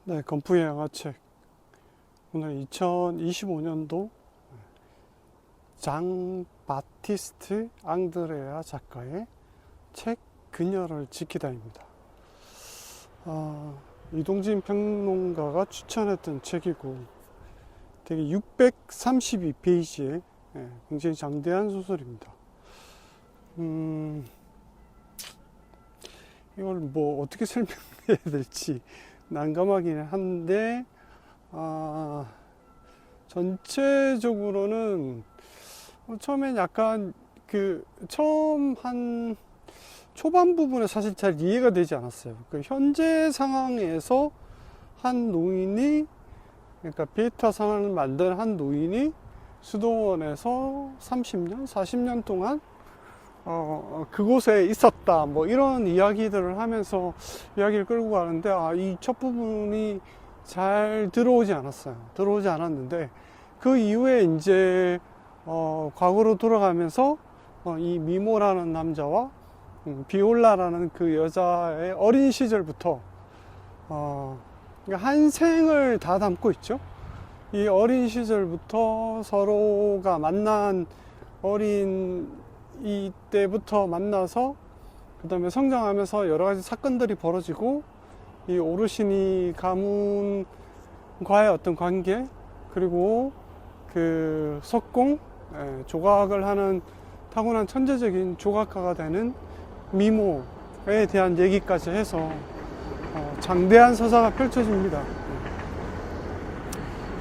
네, 건프의 영화책. 오늘 2025년도 장 바티스트 앙드레아 작가의 책 그녀를 지키다입니다. 이동진 평론가가 추천했던 책이고 되게 632페이지의 굉장히 장대한 소설입니다. 이걸 뭐 어떻게 설명해야 될지 난감하긴 한데, 전체적으로는 처음엔 약간 처음 한 초반 부분에 사실 잘 이해가 되지 않았어요. 현재 상황에서 한 노인이, 그러니까 베타 상황을 만든 한 노인이 수도원에서 30년, 40년 동안 그곳에 있었다, 뭐 이런 이야기들을 하면서 이야기를 끌고 가는데, 이 첫 부분이 잘 들어오지 않았는데, 그 이후에 이제 과거로 돌아가면서 이 미모라는 남자와 비올라라는 그 여자의 어린 시절부터 한 생을 다 담고 있죠. 이 어린 시절부터 서로가 만난 이때부터 만나서 그 다음에 성장하면서 여러 가지 사건들이 벌어지고, 이 오르시니 가문과의 어떤 관계, 그리고 그 석공, 조각을 하는 타고난 천재적인 조각가가 되는 미모에 대한 얘기까지 해서 장대한 서사가 펼쳐집니다.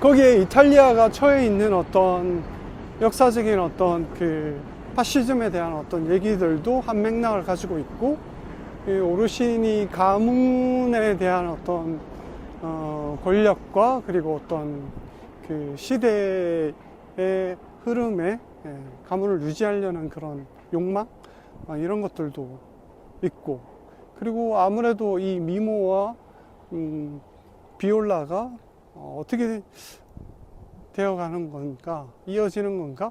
거기에 이탈리아가 처해 있는 어떤 역사적인 어떤 파시즘에 대한 어떤 얘기들도 한 맥락을 가지고 있고, 오르시니 가문에 대한 어떤 권력과 그리고 어떤 시대의 흐름에 가문을 유지하려는 그런 욕망, 이런 것들도 있고, 그리고 아무래도 이 미모와 비올라가 어떻게 되어가는 건가, 이어지는 건가.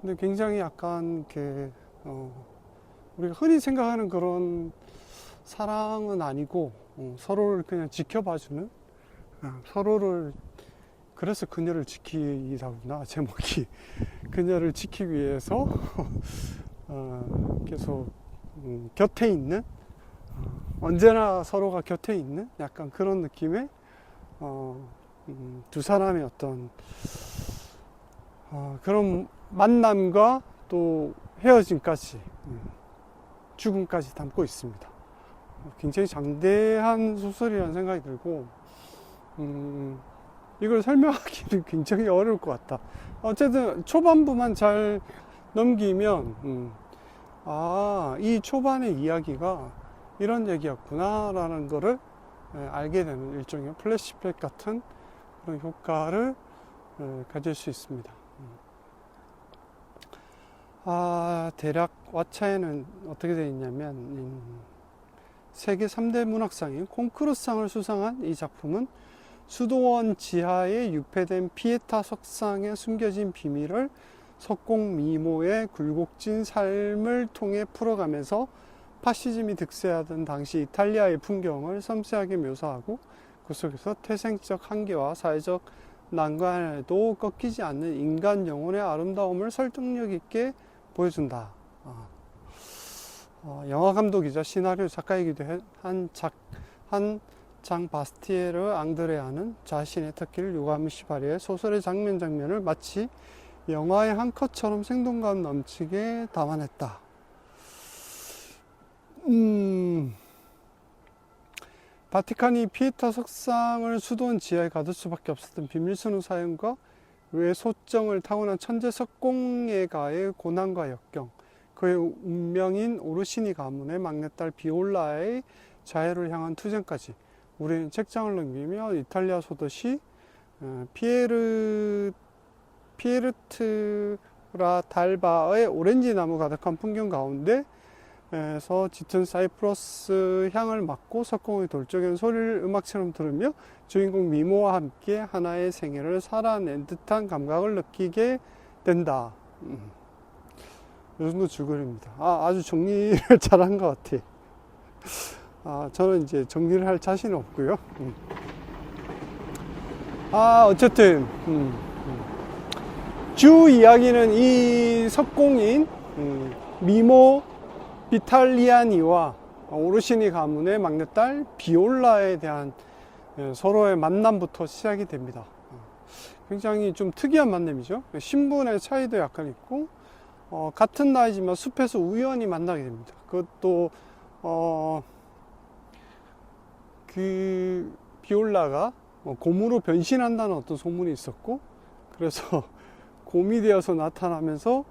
근데 굉장히 약간 우리가 흔히 생각하는 그런 사랑은 아니고, 서로를 그냥 지켜봐주는, 서로를, 그래서 그녀를 지키다구나 제목이. 그녀를 지키기 위해서 계속 곁에 있는, 언제나 서로가 곁에 있는 약간 그런 느낌의 두 사람의 어떤 그런 만남과 또 헤어짐까지, 죽음까지 담고 있습니다. 굉장히 장대한 소설이라는 생각이 들고, 이걸 설명하기는 굉장히 어려울 것 같다. 어쨌든 초반부만 잘 넘기면 이 초반의 이야기가 이런 얘기였구나 라는 거를 알게 되는 일종의 플래시백 같은 그런 효과를 가질 수 있습니다. 대략 왓챠에는 어떻게 되어 있냐면, 세계 3대 문학상인 콩쿠르상을 수상한 이 작품은 수도원 지하에 유폐된 피에타 석상에 숨겨진 비밀을 석공 미모의 굴곡진 삶을 통해 풀어가면서 파시즘이 득세하던 당시 이탈리아의 풍경을 섬세하게 묘사하고, 그 속에서 태생적 한계와 사회적 난관에도 꺾이지 않는 인간 영혼의 아름다움을 설득력 있게 보여준다. 영화 감독이자 시나리오 작가이기도 한 장 바스티에르 앙드레아는 자신의 특기를 유감없이 발휘해 소설의 장면을 마치 영화의 한 컷처럼 생동감 넘치게 담아냈다. 바티칸이 피에타 석상을 수도원 지하에 가둘 수밖에 없었던 비밀스러운 사연과 왜 소정을 타고난 천재 석공예가의 고난과 역경, 그의 운명인 오르시니 가문의 막내딸 비올라의 자해를 향한 투쟁까지, 우리는 책장을 넘기며 이탈리아 소도시 피에르트라 달바의 오렌지 나무 가득한 풍경 가운데 에서 짙은 사이프러스 향을 맡고 석공의 돌적인 소리를 음악처럼 들으며 주인공 미모와 함께 하나의 생애를 살아낸 듯한 감각을 느끼게 된다. 이 정도 줄거리입니다. 아주 정리를 잘한 것 같아. 저는 이제 정리를 할 자신은 없고요. 어쨌든 주 이야기는 이 석공인 미모 비탈리아니와 오르시니 가문의 막내딸 비올라에 대한 서로의 만남부터 시작이 됩니다. 굉장히 좀 특이한 만남이죠. 신분의 차이도 약간 있고 같은 나이지만 숲에서 우연히 만나게 됩니다. 그것도 그 비올라가 곰으로 변신한다는 어떤 소문이 있었고, 그래서 곰이 되어서 나타나면서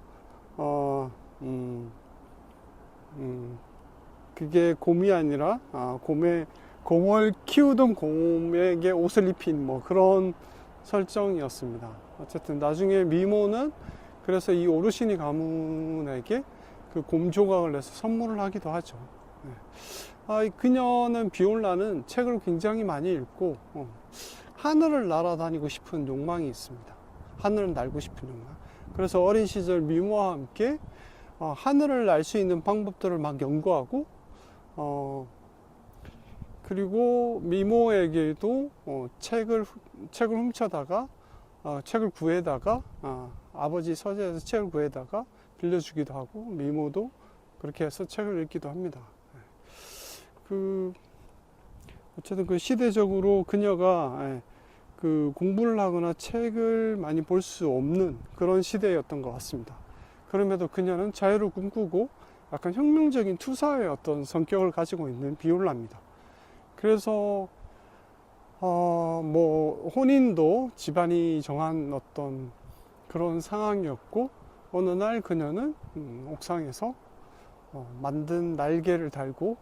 그게 곰이 아니라 곰을 키우던 곰에게 옷을 입힌 뭐 그런 설정이었습니다. 어쨌든 나중에 미모는 그래서 이 오르시니 가문에게 그 곰 조각을 내서 선물을 하기도 하죠. 그녀는 비올라는 책을 굉장히 많이 읽고 하늘을 날아다니고 싶은 욕망이 있습니다. 하늘을 날고 싶은 욕망. 그래서 어린 시절 미모와 함께 하늘을 날 수 있는 방법들을 막 연구하고 그리고 미모에게도 책을 훔쳐다가 책을 구해다가 아버지 서재에서 책을 구해다가 빌려주기도 하고, 미모도 그렇게 해서 책을 읽기도 합니다. 어쨌든 그 시대적으로 그녀가 그 공부를 하거나 책을 많이 볼 수 없는 그런 시대였던 것 같습니다. 그럼에도 그녀는 자유를 꿈꾸고 약간 혁명적인 투사의 어떤 성격을 가지고 있는 비올라입니다. 그래서 뭐 혼인도 집안이 정한 어떤 그런 상황이었고, 어느 날 그녀는 옥상에서 만든 날개를 달고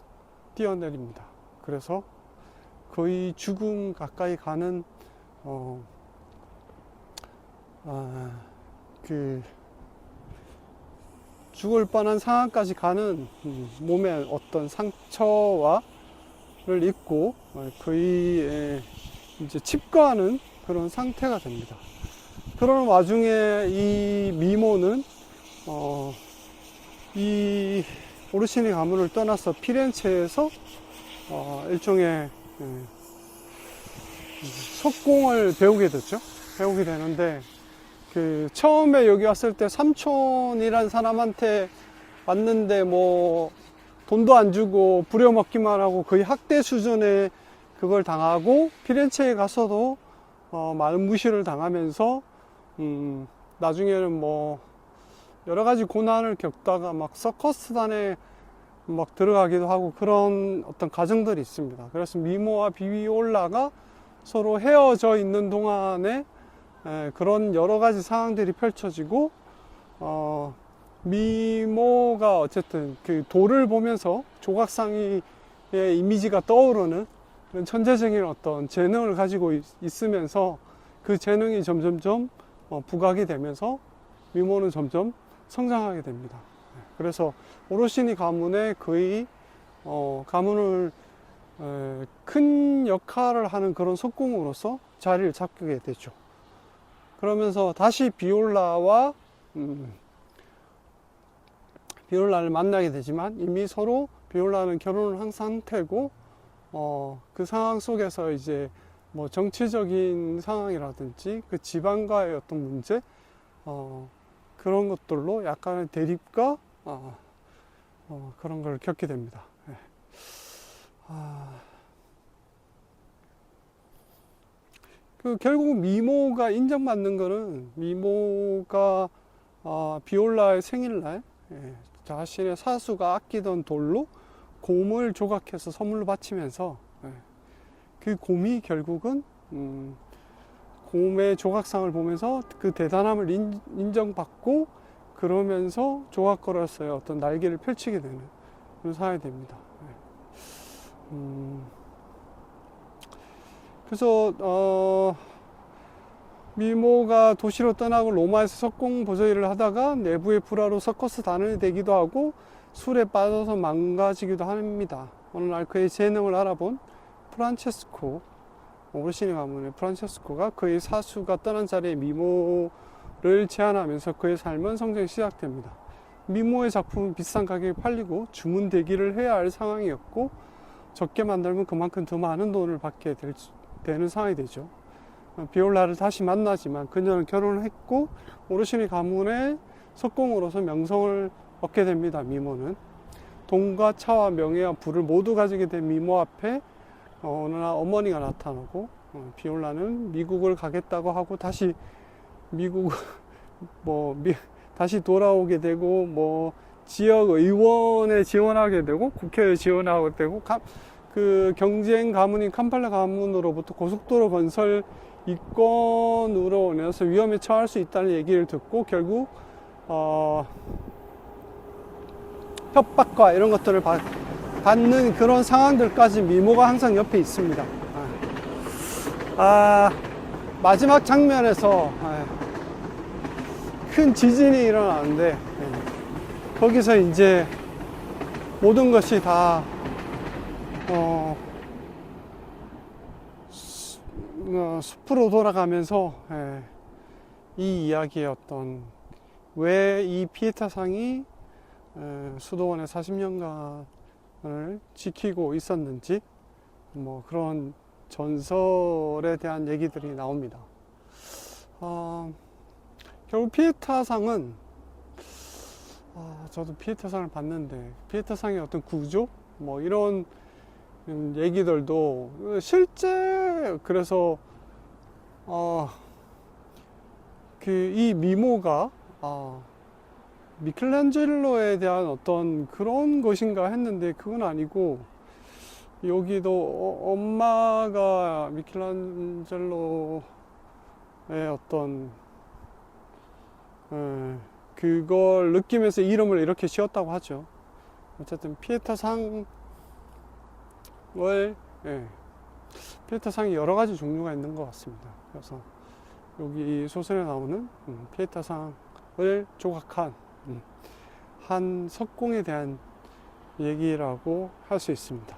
뛰어내립니다. 그래서 거의 죽음 가까이 가는 죽을 뻔한 상황까지 가는 몸의 어떤 상처를 입고 거의 이제 칩거하는 그런 상태가 됩니다. 그런 와중에 이 미모는 이 오르시니 가문을 떠나서 피렌체에서 일종의 석공을 배우게 됐죠. 배우게 되는데, 처음에 여기 왔을 때 삼촌이란 사람한테 왔는데 뭐 돈도 안 주고 부려먹기만 하고 거의 학대 수준의 그걸 당하고, 피렌체에 가서도 많은 무시를 당하면서 나중에는 뭐 여러 가지 고난을 겪다가 막 서커스단에 막 들어가기도 하고 그런 어떤 과정들이 있습니다. 그래서 미모와 비올라가 서로 헤어져 있는 동안에 그런 여러 가지 상황들이 펼쳐지고, 미모가 어쨌든 그 돌을 보면서 조각상의 이미지가 떠오르는 그런 천재적인 어떤 재능을 가지고 있으면서 그 재능이 점점점 부각이 되면서 미모는 점점 성장하게 됩니다. 그래서 오르시니 가문의 거의 가문을 큰 역할을 하는 그런 석공으로서 자리를 잡게 되죠. 그러면서 다시 비올라를 만나게 되지만, 이미 서로 비올라는 결혼을 한 상태고, 그 상황 속에서 이제 뭐 정치적인 상황이라든지 그 집안과의 어떤 문제, 그런 것들로 약간의 대립과 그런 걸 겪게 됩니다. 결국 미모가 인정받는 거는, 미모가 비올라의 생일날 자신의 사수가 아끼던 돌로 곰을 조각해서 선물로 바치면서 그 곰이 결국은 곰의 조각상을 보면서 그 대단함을 인정받고, 그러면서 조각가로서의 어떤 날개를 펼치게 되는 그런 상황이 됩니다. 그래서 미모가 도시로 떠나고 로마에서 석공 보조일을 하다가 내부의 불화로 서커스 단원이 되기도 하고 술에 빠져서 망가지기도 합니다. 어느 날 그의 재능을 알아본 프란체스코, 오르시니 가문의 프란체스코가 그의 사수가 떠난 자리에 미모를 제안하면서 그의 삶은 성장이 시작됩니다. 미모의 작품은 비싼 가격에 팔리고 주문 대기를 해야 할 상황이었고, 적게 만들면 그만큼 더 많은 돈을 받게 되는 상황이 되죠. 비올라를 다시 만나지만 그녀는 결혼을 했고 오르시니 가문의 석공으로서 명성을 얻게 됩니다. 미모는 돈과 차와 명예와 부를 모두 가지게 된 미모 앞에 어느 날 어머니가 나타나고 비올라는 미국을 가겠다고 하고 다시 미국 다시 돌아오게 되고 지역 의원에 지원하게 되고 국회에 지원하게 되고 그 경쟁 가문인 캄팔라 가문으로부터 고속도로 건설 이권으로 인해서 위험에 처할 수 있다는 얘기를 듣고 결국 협박과 이런 것들을 받는 그런 상황들까지 미모가 항상 옆에 있습니다. 마지막 장면에서 큰 지진이 일어나는데 거기서 이제 모든 것이 다 숲으로 돌아가면서 이 이야기의 어떤 왜 이 피에타상이 수도원의 40년간을 지키고 있었는지 그런 전설에 대한 얘기들이 나옵니다. 결국 피에타상은 저도 피에타상을 봤는데 피에타상의 어떤 구조 이런 얘기들도 실제 그래서 이 미모가 미켈란젤로에 대한 어떤 그런 것인가 했는데 그건 아니고 여기도 엄마가 미켈란젤로의 어떤 그걸 느끼면서 이름을 이렇게 지었다고 하죠. 어쨌든 피에타상이 여러 가지 종류가 있는 것 같습니다. 그래서 여기 소설에 나오는 피에타상을 조각한 한 석공에 대한 얘기라고 할 수 있습니다.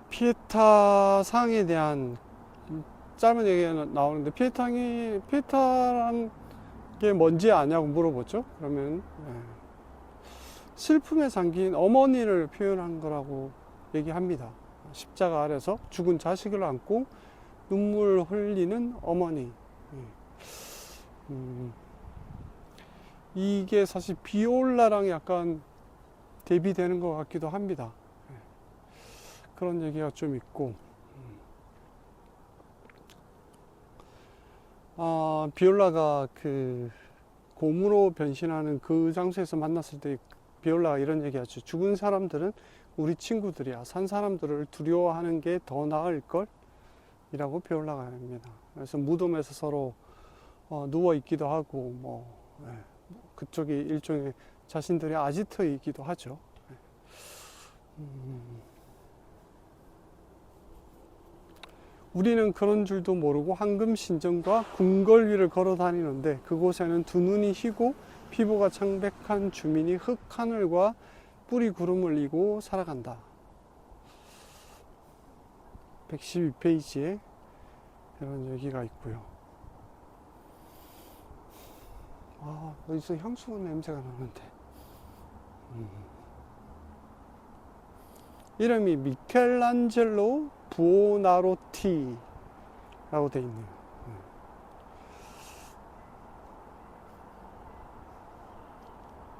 피에타상에 대한 짧은 얘기가 나오는데 피에타란 게 뭔지 아냐고 물어보죠. 그러면 슬픔에 잠긴 어머니를 표현한 거라고 얘기합니다. 십자가 아래서 죽은 자식을 안고 눈물 흘리는 어머니. 이게 사실 비올라랑 약간 대비되는 것 같기도 합니다. 그런 얘기가 좀 있고, 비올라가 그 곰으로 변신하는 그 장소에서 만났을 때 비올라가 이런 얘기하죠. 죽은 사람들은 우리 친구들이야. 산 사람들을 두려워하는 게 더 나을 걸? 이라고 비올라가 합니다. 그래서 무덤에서 서로 누워 있기도 하고 그쪽이 일종의 자신들의 아지트이기도 하죠. 우리는 그런 줄도 모르고 황금신전과 궁궐 위를 걸어 다니는데 그곳에는 두 눈이 희고 피부가 창백한 주민이 흙 하늘과 뿌리 구름을 이고 살아간다. 112페이지에 이런 얘기가 있고요. 어디서 향수 냄새가 나는데. 이름이 미켈란젤로 부오나로티라고 되어 있네요.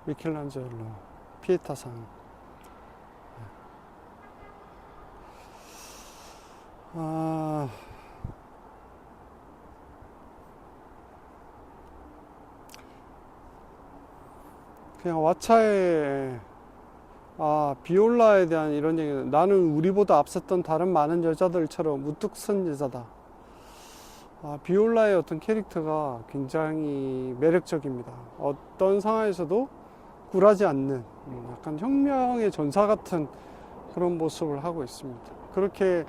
미켈란젤로 피에타상. 그냥 왓챠에 비올라에 대한 이런 얘기는 나는 우리보다 앞섰던 다른 많은 여자들처럼 우뚝 선 여자다. 비올라의 어떤 캐릭터가 굉장히 매력적입니다. 어떤 상황에서도 굴하지 않는 약간 혁명의 전사 같은 그런 모습을 하고 있습니다. 그렇게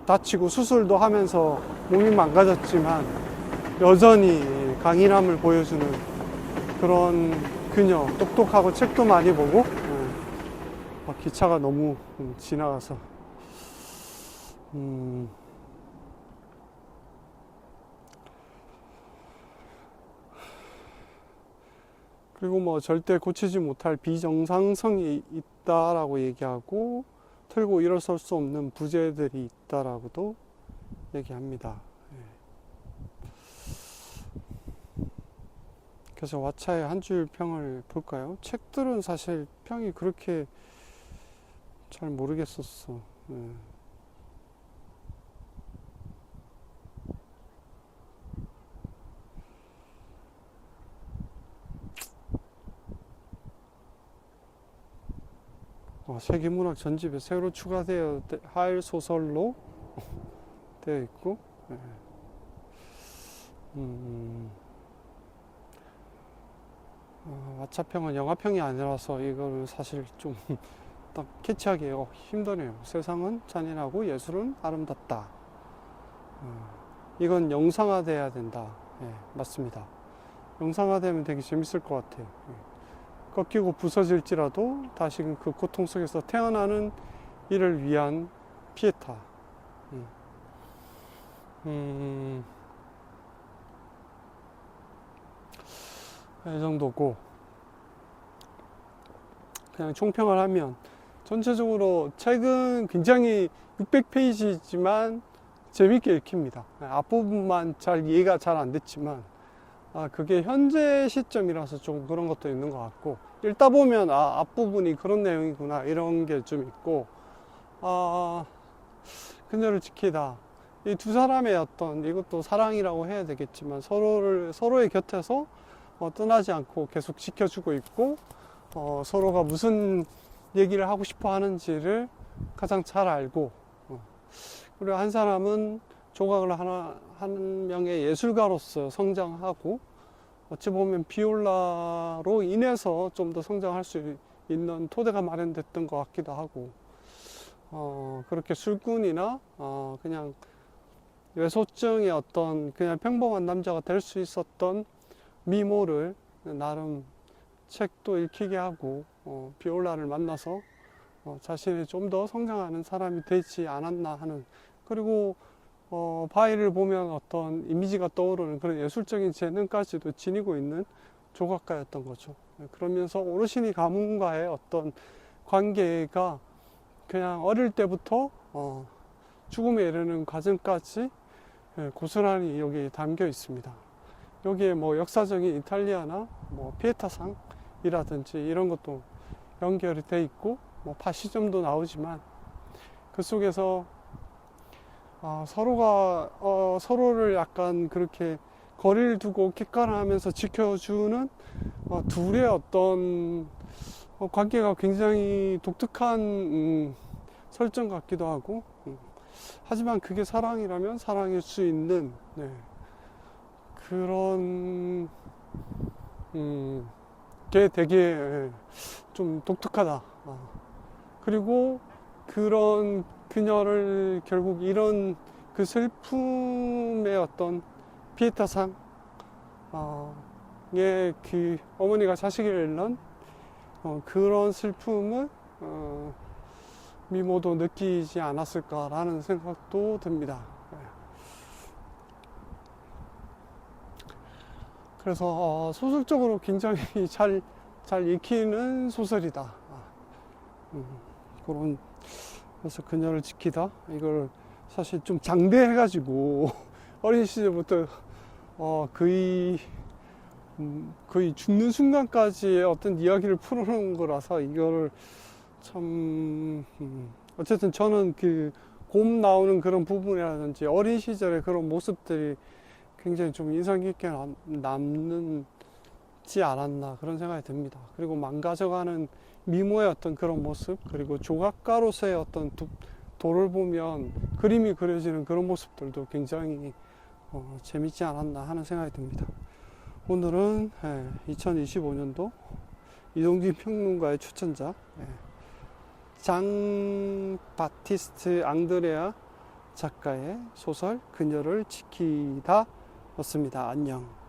다치고 수술도 하면서 몸이 망가졌지만 여전히 강인함을 보여주는 그런 그녀, 똑똑하고 책도 많이 보고 기차가 너무 지나가서 그리고 절대 고치지 못할 비정상성이 있다라고 얘기하고, 틀고 일어설 수 없는 부재들이 있다라고도 얘기합니다. 그래서 왓챠의 한 줄 평을 볼까요? 책들은 사실 평이 그렇게 잘 모르겠었어. 세계문학 전집에 새로 추가되어 할 소설로 되어 있고, 왓챠평은 영화평이 아니라서 이거는 사실 좀 딱 캐치하기 힘드네요. 세상은 잔인하고 예술은 아름답다. 이건 영상화돼야 된다. 맞습니다. 영상화되면 되게 재밌을 것 같아요. 꺾이고 부서질지라도 다시금 그 고통 속에서 태어나는 이를 위한 피에타. 이 정도고, 그냥 총평을 하면 전체적으로 책은 굉장히 600페이지지만 재밌게 읽힙니다. 앞부분만 잘 이해가 잘 안 됐지만, 그게 현재 시점이라서 좀 그런 것도 있는 것 같고, 읽다 보면 앞부분이 그런 내용이구나 이런 게 좀 있고, 그녀를 지키다, 이 두 사람의 어떤, 이것도 사랑이라고 해야 되겠지만, 서로의 곁에서 떠나지 않고 계속 지켜주고 있고, 서로가 무슨 얘기를 하고 싶어 하는지를 가장 잘 알고, 그리고 한 사람은 조각을 한 명의 예술가로서 성장하고, 어찌 보면 비올라로 인해서 좀 더 성장할 수 있는 토대가 마련됐던 것 같기도 하고, 그렇게 술꾼이나 그냥 외소증의 어떤 그냥 평범한 남자가 될 수 있었던 미모를 나름 책도 읽히게 하고, 비올라를 만나서 자신이 좀 더 성장하는 사람이 되지 않았나 하는, 그리고 바이를 보면 어떤 이미지가 떠오르는 그런 예술적인 재능까지도 지니고 있는 조각가였던 거죠. 그러면서 오르시니 가문과의 어떤 관계가 그냥 어릴 때부터 죽음에 이르는 과정까지 고스란히 여기에 담겨 있습니다. 여기에 뭐 역사적인 이탈리아나 뭐 피에타상이라든지 이런 것도 연결이 돼 있고, 뭐 파시즘도 나오지만, 그 속에서 서로가 서로를 약간 그렇게 거리를 두고 객관화하면서 지켜주는 둘의 어떤 관계가 굉장히 독특한 설정 같기도 하고, 하지만 그게 사랑이라면 사랑일 수 있는, 그런 게 되게 좀 독특하다. 그리고 그런 그녀를 결국 이런 그 슬픔의 어떤 피에타상의 그 어머니가 자식을 잃는 그런 슬픔을 미모도 느끼지 않았을까라는 생각도 듭니다. 그래서 소설적으로 굉장히 잘 읽히는 소설이다. 그런, 그래서 그녀를 지키다, 이걸 사실 좀 장대해가지고 어린 시절부터 거의 죽는 순간까지의 어떤 이야기를 풀어놓은 거라서, 이거를 참 어쨌든 저는 그 곰 나오는 그런 부분이라든지 어린 시절의 그런 모습들이 굉장히 좀 인상 깊게 남지 않았나 그런 생각이 듭니다. 그리고 망가져가는 미모의 어떤 그런 모습, 그리고 조각가로서의 어떤 돌을 보면 그림이 그려지는 그런 모습들도 굉장히 재밌지 않았나 하는 생각이 듭니다. 오늘은 2025년도 이동진 평론가의 추천자 장 바티스트 앙드레아 작가의 소설 그녀를 지키다 였습니다. 안녕.